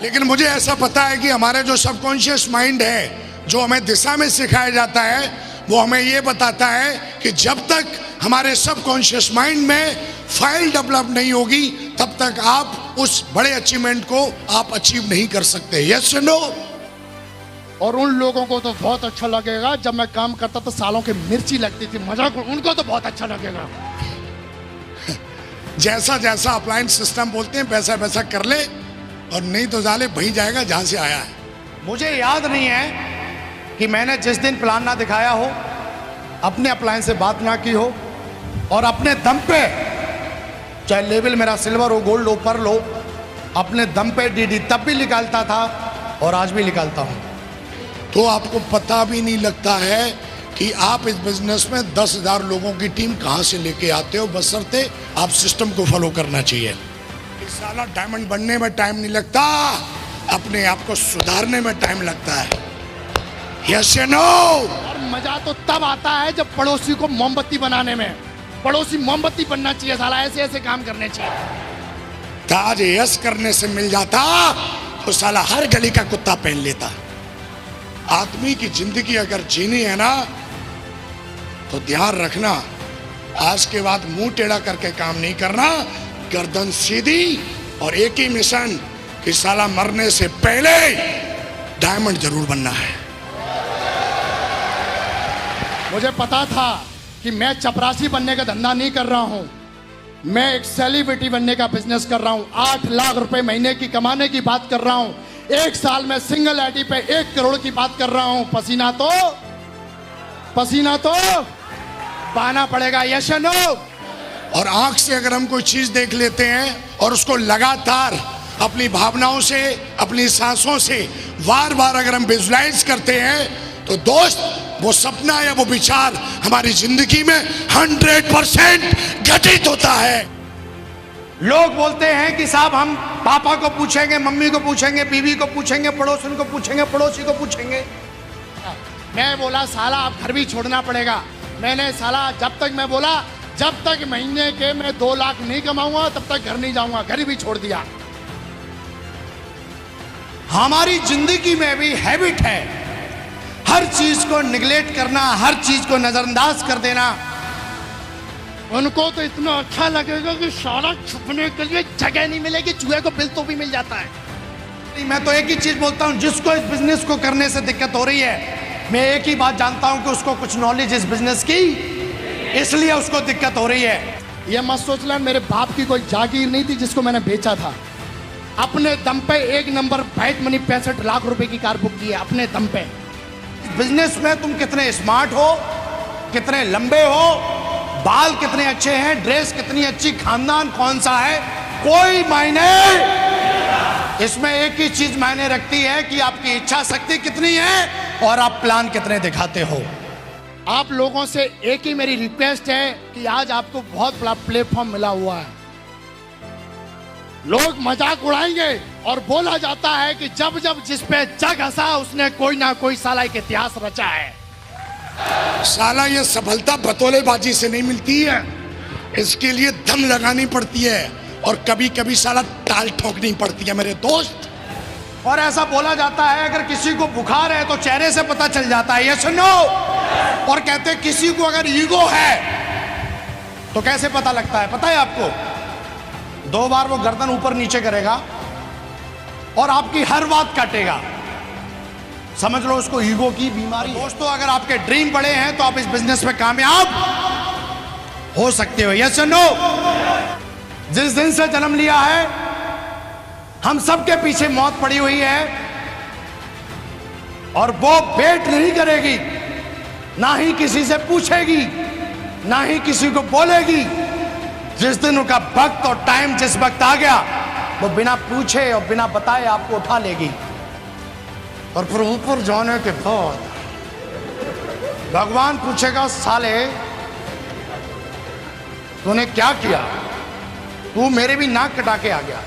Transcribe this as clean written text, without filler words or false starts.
लेकिन मुझे ऐसा पता है कि हमारे जो सबकॉन्शियस माइंड है, जो हमें दिशा में सिखाया जाता है, वो हमें ये बताता है कि जब तक हमारे सबकॉन्शियस माइंड में फाइल डेवलप नहीं होगी तब तक आप उस बड़े अचीवमेंट को आप अचीव नहीं कर सकते। Yes no? और उन लोगों को तो बहुत अच्छा लगेगा, जब मैं काम करता तो सालों की मिर्ची लगती थी, मजाक, उनको तो बहुत अच्छा लगेगा। जैसा जैसा अप्लायंस सिस्टम बोलते हैं वैसा वैसा कर ले, और नहीं तो जाले वहीं जाएगा जहां से आया है। मुझे याद नहीं है कि मैंने जिस दिन प्लान ना दिखाया हो, अपने अप्लायंस से बात ना की हो, और अपने दम पे, चाहे लेवल मेरा सिल्वर हो, गोल्ड हो, पर्ल हो, अपने दम पे डीडी तब भी निकालता था और आज भी निकालता हूं। तो आपको पता भी नहीं लगता है कि आप इस बिजनेस में 10,000 लोगों की टीम कहां से लेके आते हो, बशर्ते आप सिस्टम को फॉलो करना चाहिए। इस साला डायमंड बनने में टाइम नहीं लगता, अपने आप को सुधारने में टाइम लगता है। यस या नो? और मजा तो तब आता है जब पड़ोसी को मोमबत्ती बनाने में, पड़ोसी मोमबत्ती बनना चाहिए साला, ऐसे ऐसे काम करने चाहिए। ताज यस करने से मिल जाता तो साला हर गली का कुत्ता पहन लेता। आदमी की जिंदगी अगर जीनी है ना तो ध्यान रखना, आज के बाद मुंह टेढ़ा करके काम नहीं करना, गर्दन सीधी, और एक ही मिशन कि साला मरने से पहले डायमंड जरूर बनना है। मुझे पता था कि मैं चपरासी बनने का धंधा नहीं कर रहा हूं, मैं एक सेलिब्रिटी बनने का बिजनेस कर रहा हूं। 8 लाख रुपए महीने की कमाने की बात कर रहा हूं, एक साल में सिंगल आईडी पे 1 करोड़ की बात कर रहा हूं। पसीना तो बहाना पड़ेगा। यस या नो? और आंख से अगर हम कोई चीज देख लेते हैं और उसको लगातार अपनी भावनाओं से, अपनी सांसों से बार बार अगर हम विजुलाइज करते हैं, तो दोस्त वो सपना या वो विचार हमारी जिंदगी में 100% घटित होता है। लोग बोलते हैं कि साहब हम पापा को पूछेंगे, मम्मी को पूछेंगे, बीवी को पूछेंगे, पड़ोसन को पूछेंगे, पड़ोसी को पूछेंगे। मैं बोला साला अब घर भी छोड़ना पड़ेगा। मैंने साला जब तक महीने के मैं 2 लाख नहीं कमाऊंगा तब तक घर नहीं जाऊंगा, घर भी छोड़ दिया। हमारी जिंदगी में भी हैबिट है हर चीज को निगलेक्ट करना, हर चीज को नजरअंदाज कर देना। उनको तो इतना अच्छा लगेगा कि साला छुपने के लिए जगह नहीं मिलेगी, चूहे को बिल तो भी मिल जाता है। मैं तो एक ही चीज बोलता हूं, जिसको इस बिजनेस को करने से दिक्कत हो रही है, मैं एक ही बात जानता हूं कि उसको कुछ नॉलेज इस बिजनेस की, इसलिए उसको दिक्कत हो रही है। ये मत सोच लेना मेरे बाप की कोई जागीर नहीं थी जिसको मैंने बेचा था। अपने दम पे 1 नंबर वाइट मनी 65 लाख रुपए की कार बुक की है, अपने दम पे। बिजनेस में तुम कितने स्मार्ट हो, कितने लंबे हो, बाल कितने अच्छे हैं, ड्रेस कितनी अच्छी, खानदान कौन सा है, कोई मायने। इसमें एक ही चीज मायने रखती है कि आपकी इच्छा शक्ति कितनी है और आप प्लान कितने दिखाते हो। आप लोगों से एक ही मेरी रिक्वेस्ट है कि आज आपको बहुत बड़ा प्लेटफॉर्म मिला हुआ है। लोग मजाक उड़ाएंगे और बोला जाता है कि जब जब जिस पे जग हंसा उसने कोई ना कोई साला एक इतिहास रचा है। साला ये सफलता बतौलेबाजी से नहीं मिलती है, इसके लिए दम लगानी पड़ती है और कभी कभी साला ताल ठोकनी पड़ती है मेरे दोस्त। और ऐसा बोला जाता है अगर किसी को बुखार है तो चेहरे से पता चल जाता है। ये सुनो, और कहते हैं किसी को अगर ईगो है तो कैसे पता लगता है, पता है आपको? 2 बार वो गर्दन ऊपर नीचे करेगा और आपकी हर बात काटेगा, समझ लो उसको ईगो की बीमारी। दोस्तों अगर आपके ड्रीम बड़े हैं तो आप इस बिजनेस में कामयाब हो सकते हो। यस और नो? जिस दिन से जन्म लिया है हम सबके पीछे मौत पड़ी हुई है और वो वेट नहीं करेगी, ना ही किसी से पूछेगी, ना ही किसी को बोलेगी। जिस दिन उनका वक्त और टाइम जिस वक्त आ गया वो बिना पूछे और बिना बताए आपको उठा लेगी। और फिर ऊपर जाने के बाद भगवान पूछेगा साले तूने क्या किया, तू मेरे भी नाक कटा के आ गया।